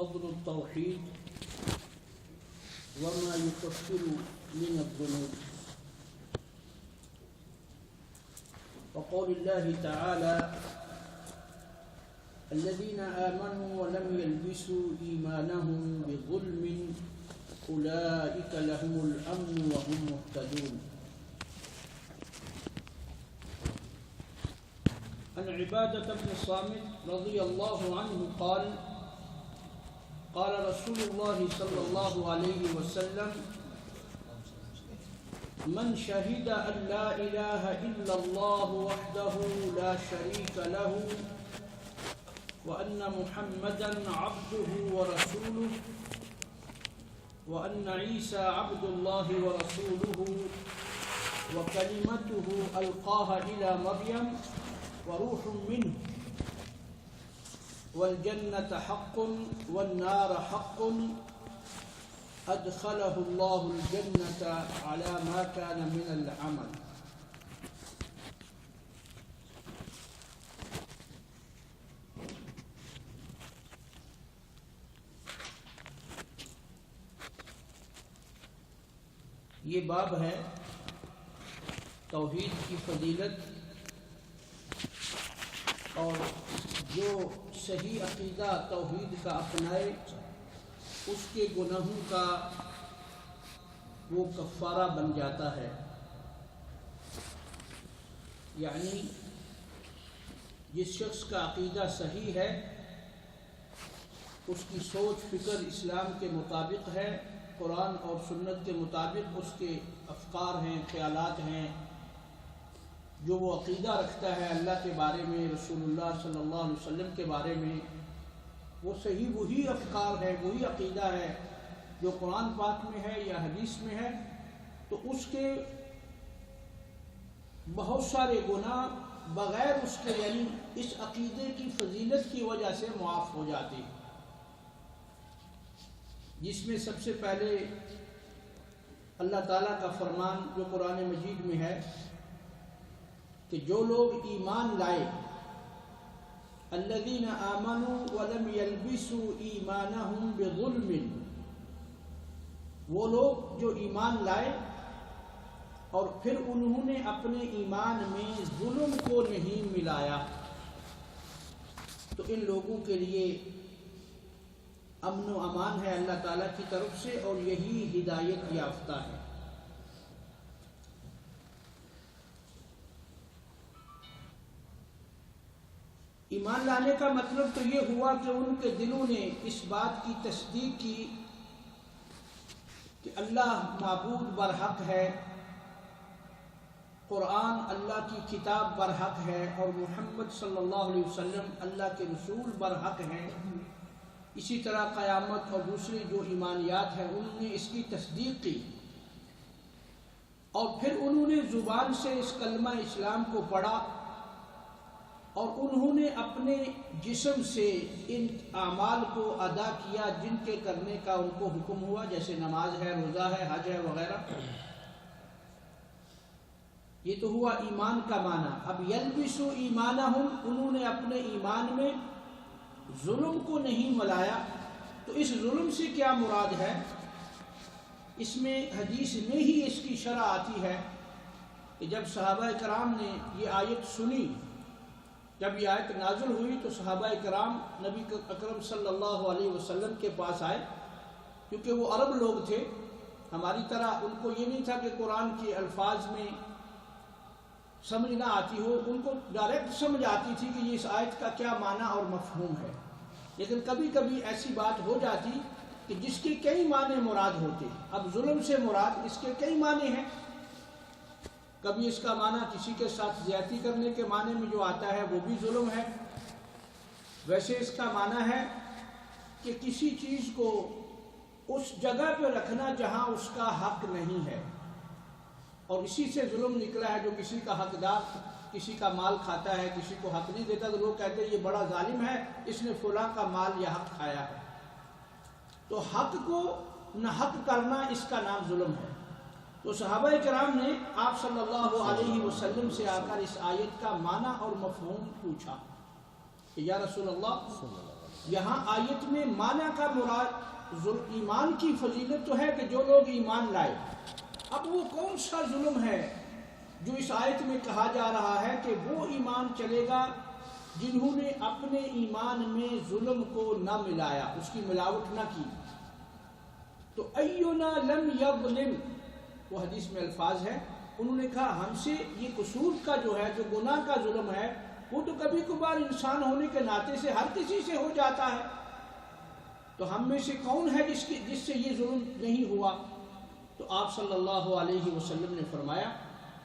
فضل التوحيد وما يكفر من الذنوب. وقول الله تعالى الذين آمنوا ولم يلبسوا إيمانهم بظلم أولئك لهم الأمن وهم مهتدون. عن عبادة بن الصامت رضي الله عنه قال قال رسول الله صلى الله عليه وسلم من شهد أن لا إله إلا الله وحده لا شريك له وأن محمدا عبده ورسوله وأن عيسى عبد الله ورسوله وكلمته ألقاها إلى مريم وروح منه والجنة حق والنار حق أدخله الله الجنة على ما كان من العمل. یہ باب ہے توحید کی فضیلت اور جو صحیح عقیدہ توحید کا اپنائے اس کے گناہوں کا وہ کفارہ بن جاتا ہے. یعنی جس شخص کا عقیدہ صحیح ہے اس کی سوچ فکر اسلام کے مطابق ہے، قرآن اور سنت کے مطابق اس کے افکار ہیں، خیالات ہیں، جو وہ عقیدہ رکھتا ہے اللہ کے بارے میں، رسول اللہ صلی اللہ علیہ وسلم کے بارے میں، وہ صحیح وہی افکار ہے، وہی عقیدہ ہے جو قرآن پاک میں ہے یا حدیث میں ہے، تو اس کے بہت سارے گناہ بغیر اس کے یعنی اس عقیدے کی فضیلت کی وجہ سے معاف ہو جاتے ہیں. جس میں سب سے پہلے اللہ تعالیٰ کا فرمان جو قرآن مجید میں ہے کہ جو لوگ ایمان لائے الذین آمنوا ولم يلبسوا ایمانہم بظلم، وہ لوگ جو ایمان لائے اور پھر انہوں نے اپنے ایمان میں ظلم کو نہیں ملایا، تو ان لوگوں کے لیے امن و امان ہے اللہ تعالیٰ کی طرف سے اور یہی ہدایت یافتہ ہے. ایمان لانے کا مطلب تو یہ ہوا کہ ان کے دلوں نے اس بات کی تصدیق کی کہ اللہ معبود برحق ہے، قرآن اللہ کی کتاب برحق ہے اور محمد صلی اللہ علیہ وسلم اللہ کے رسول برحق ہیں. اسی طرح قیامت اور دوسری جو ایمانیات ہیں انہوں نے اس کی تصدیق کی، اور پھر انہوں نے زبان سے اس کلمہ اسلام کو پڑھا اور انہوں نے اپنے جسم سے ان اعمال کو ادا کیا جن کے کرنے کا ان کو حکم ہوا، جیسے نماز ہے، روزہ ہے، حج ہے وغیرہ. یہ تو ہوا ایمان کا معنی. اب یلبسوا ایمانہم، انہوں نے اپنے ایمان میں ظلم کو نہیں ملایا. تو اس ظلم سے کیا مراد ہے؟ اس میں حدیث میں ہی اس کی شرح آتی ہے کہ جب صحابہ کرام نے یہ آیت سنی، جب یہ آیت نازل ہوئی تو صحابہ کرام نبی اکرم صلی اللہ علیہ وسلم کے پاس آئے، کیونکہ وہ عرب لوگ تھے. ہماری طرح ان کو یہ نہیں تھا کہ قرآن کے الفاظ میں سمجھ نہ آتی ہو، ان کو ڈائریکٹ سمجھ آتی تھی کہ یہ اس آیت کا کیا معنی اور مفہوم ہے. لیکن کبھی کبھی ایسی بات ہو جاتی کہ جس کے کئی معنی مراد ہوتے. اب ظلم سے مراد اس کے کئی معنی ہیں. کبھی اس کا معنی کسی کے ساتھ زیادتی کرنے کے معنی میں جو آتا ہے وہ بھی ظلم ہے. ویسے اس کا معنی ہے کہ کسی چیز کو اس جگہ پہ رکھنا جہاں اس کا حق نہیں ہے، اور اسی سے ظلم نکلا ہے. جو کسی کا حقدار کسی کا مال کھاتا ہے، کسی کو حق نہیں دیتا، تو لوگ کہتے ہیں یہ بڑا ظالم ہے، اس نے فلاں کا مال یا حق کھایا ہے. تو حق کو نہ حق کرنا اس کا نام ظلم ہے. تو صحابہ کرام نے آپ صلی اللہ علیہ وسلم سے آ کر اس آیت کا معنی اور مفہوم پوچھا کہ یا رسول اللہ یہاں آیت میں معنی کا مراد ایمان کی فضیلت تو ہے کہ جو لوگ ایمان لائے، اب وہ کون سا ظلم ہے جو اس آیت میں کہا جا رہا ہے کہ وہ ایمان چلے گا جنہوں نے اپنے ایمان میں ظلم کو نہ ملایا، اس کی ملاوٹ نہ کی؟ تو اینا لم یظلم، وہ حدیث میں الفاظ ہے، انہوں نے کہا ہم سے یہ قصور کا جو ہے، جو گناہ کا ظلم ہے، وہ تو کبھی کبھار انسان ہونے کے ناطے سے ہر کسی سے ہو جاتا ہے، تو ہم میں سے کون ہے جس سے یہ ظلم نہیں ہوا؟ تو آپ صلی اللہ علیہ وسلم نے فرمایا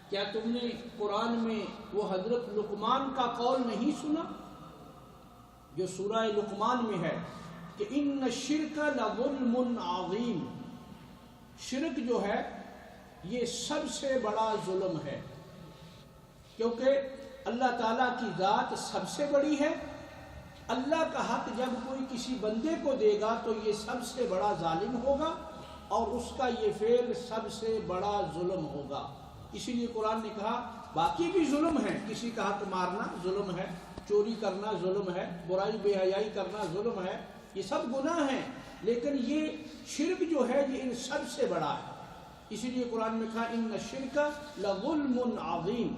کیا تم نے قرآن میں وہ حضرت لقمان کا قول نہیں سنا جو سورہ لقمان میں ہے کہ ان الشرک لظلم عظیم، شرک جو ہے یہ سب سے بڑا ظلم ہے، کیونکہ اللہ تعالیٰ کی ذات سب سے بڑی ہے، اللہ کا حق جب کوئی کسی بندے کو دے گا تو یہ سب سے بڑا ظالم ہوگا اور اس کا یہ فعل سب سے بڑا ظلم ہوگا۔ اسی لیے قرآن نے کہا باقی بھی ظلم ہے، کسی کا حق مارنا ظلم ہے، چوری کرنا ظلم ہے، برائی بے حیائی کرنا ظلم ہے، یہ سب گناہ ہیں، لیکن یہ شرک جو ہے یہ ان سب سے بڑا ہے۔ اسی لیے قرآن میں کہا ان الشرک لظلم عظیم۔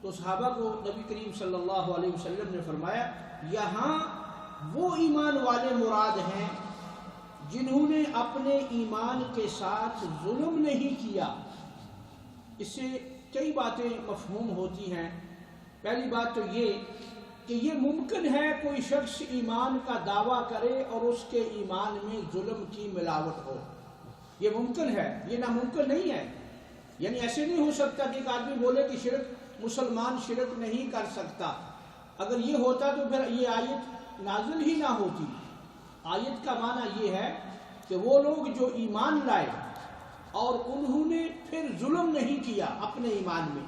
تو صحابہ کو نبی کریم صلی اللہ علیہ وسلم نے فرمایا یہاں وہ ایمان والے مراد ہیں جنہوں نے اپنے ایمان کے ساتھ ظلم نہیں کیا۔ اس سے کئی باتیں مفہوم ہوتی ہیں۔ پہلی بات تو یہ کہ یہ ممکن ہے کوئی شخص ایمان کا دعویٰ کرے اور اس کے ایمان میں ظلم کی ملاوٹ ہو، یہ ممکن ہے، یہ ناممکن نہیں ہے۔ یعنی ایسے نہیں ہو سکتا کہ ایک آدمی بولے کہ شرک مسلمان شرک نہیں کر سکتا، اگر یہ ہوتا تو پھر یہ آیت نازل ہی نہ ہوتی۔ آیت کا معنی یہ ہے کہ وہ لوگ جو ایمان لائے اور انہوں نے پھر ظلم نہیں کیا اپنے ایمان میں۔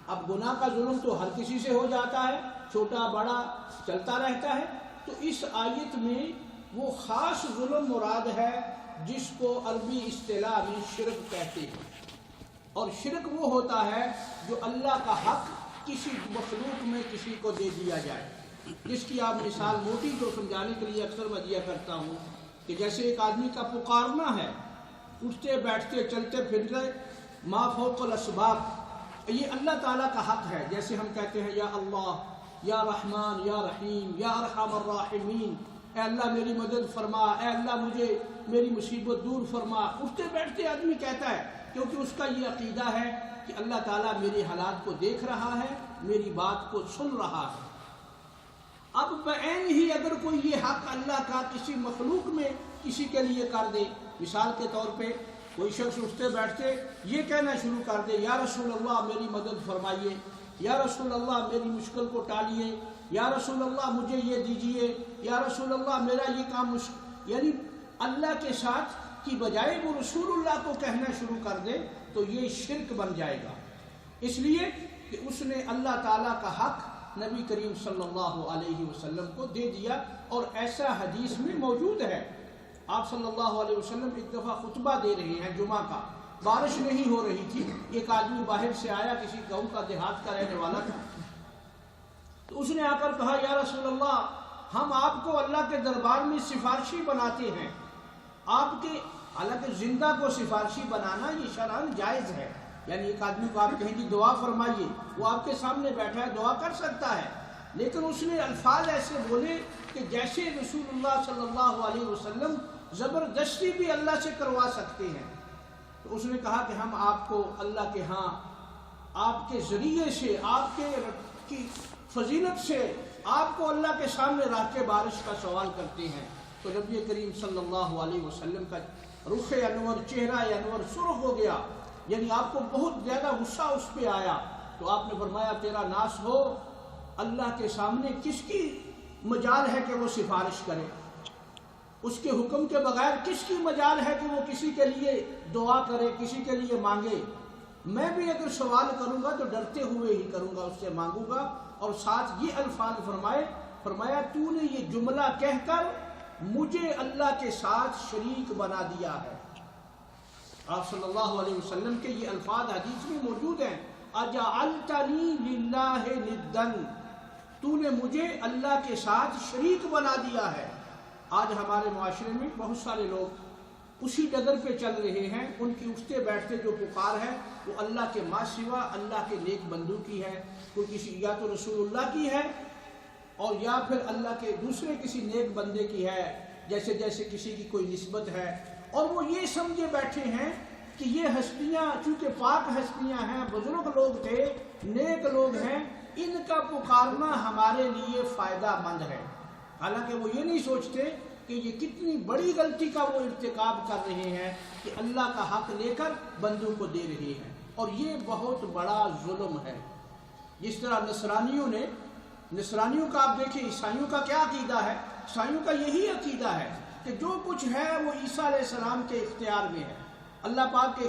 اب گناہ کا ظلم تو ہر کسی سے ہو جاتا ہے، چھوٹا بڑا چلتا رہتا ہے، تو اس آیت میں وہ خاص ظلم مراد ہے جس کو عربی اصطلاح میں شرک کہتے ہیں، اور شرک وہ ہوتا ہے جو اللہ کا حق کسی مخلوق میں کسی کو دے دیا جائے، جس کی آپ مثال موٹی تو سمجھانے کے لیے اکثر میں دیا کرتا ہوں کہ جیسے ایک آدمی کا پکارنا ہے، اٹھتے بیٹھتے چلتے پھرتے ما فوق الاسباب، یہ اللہ تعالیٰ کا حق ہے۔ جیسے ہم کہتے ہیں یا اللہ یا رحمان یا رحیم یا ارحم الراحمین، اے اللہ میری مدد فرما، اے اللہ مجھے میری مصیبت دور فرما، اٹھتے بیٹھتے آدمی کہتا ہے، کیونکہ اس کا یہ عقیدہ ہے کہ اللہ تعالیٰ میرے حالات کو دیکھ رہا ہے، میری بات کو سن رہا ہے۔ اب بعین ہی اگر کوئی یہ حق اللہ کا کسی مخلوق میں کسی کے لیے کر دے، مثال کے طور پہ کوئی شخص اٹھتے بیٹھتے یہ کہنا شروع کر دے یا رسول اللہ میری مدد فرمائیے، یا رسول اللہ میری مشکل کو ٹالیے، یا رسول اللہ مجھے یہ دیجیے، یا رسول اللہ میرا یہ کام یعنی اللہ کے ساتھ کی بجائے وہ رسول اللہ کو کہنا شروع کر دے تو یہ شرک بن جائے گا، اس لیے کہ اس نے اللہ تعالیٰ کا حق نبی کریم صلی اللہ علیہ وسلم کو دے دیا۔ اور ایسا حدیث میں موجود ہے، آپ صلی اللہ علیہ وسلم ایک دفعہ خطبہ دے رہے ہیں جمعہ کا، بارش نہیں ہو رہی تھی، ایک آدمی باہر سے آیا، کسی گاؤں کا دیہات کا رہنے والا تھا، تو اس نے آ کر کہا یا رسول اللہ ہم آپ کو اللہ کے دربار میں سفارشی بناتے ہیں، آپ کے، حالانکہ زندہ کو سفارشی بنانا یہ شرعاً جائز ہے، یعنی ایک آدمی کو آپ کہیں گے دعا فرمائیے، وہ آپ کے سامنے بیٹھا ہے دعا کر سکتا ہے، لیکن اس نے الفاظ ایسے بولے کہ جیسے رسول اللہ صلی اللہ علیہ وسلم زبردستی بھی اللہ سے کروا سکتے ہیں۔ تو اس نے کہا کہ ہم آپ کو اللہ کے ہاں آپ کے ذریعے سے، آپ کی فضیلت سے آپ کو اللہ کے سامنے رکھ کے بارش کا سوال کرتے ہیں۔ تو نبی کریم صلی اللہ علیہ وسلم کا رخ انور، چہرہ انور سرخ ہو گیا، یعنی آپ کو بہت زیادہ غصہ اس پہ آیا، تو آپ نے فرمایا تیرا ناس ہو، اللہ کے سامنے کس کی مجال ہے کہ وہ سفارش کرے، اس کے حکم کے بغیر کس کی مجال ہے کہ وہ کسی کے لیے دعا کرے، کسی کے لیے مانگے۔ میں بھی اگر سوال کروں گا تو ڈرتے ہوئے ہی کروں گا، اس سے مانگوں گا، اور ساتھ یہ الفاظ فرمایا تو نے یہ جملہ کہہ کر مجھے اللہ کے ساتھ شریک بنا دیا ہے۔ آپ صلی اللہ علیہ وسلم کے یہ الفاظ حدیث میں موجود ہیں، اجعلتنی للہ ندا، تو نے مجھے اللہ کے ساتھ شریک بنا دیا ہے۔ آج ہمارے معاشرے میں بہت سارے لوگ اسی ڈگر پہ چل رہے ہیں، ان کی اٹھتے بیٹھتے جو پکار ہے وہ اللہ کے ماں سوا اللہ کے نیک بندوں کی ہے، کوئی کسی یا تو رسول اللہ کی ہے اور یا پھر اللہ کے دوسرے کسی نیک بندے کی ہے، جیسے جیسے کسی کی کوئی نسبت ہے، اور وہ یہ سمجھے بیٹھے ہیں کہ یہ ہستیاں چونکہ پاک ہستیاں ہیں، بزرگ لوگ تھے، نیک لوگ ہیں، ان کا پکارنا ہمارے لیے فائدہ مند ہے۔ حالانکہ وہ یہ نہیں سوچتے کہ یہ کتنی بڑی غلطی کا وہ ارتکاب کر رہے ہیں کہ اللہ کا حق لے کر بندوں کو دے رہے ہیں، اور یہ بہت بڑا ظلم ہے۔ جس طرح نصرانیوں کا آپ دیکھیں، عیسائیوں کا کیا عقیدہ ہے؟ عیسائیوں کا یہی عقیدہ ہے کہ جو کچھ ہے وہ عیسیٰ علیہ السلام کے اختیار میں ہے، اللہ پاک کے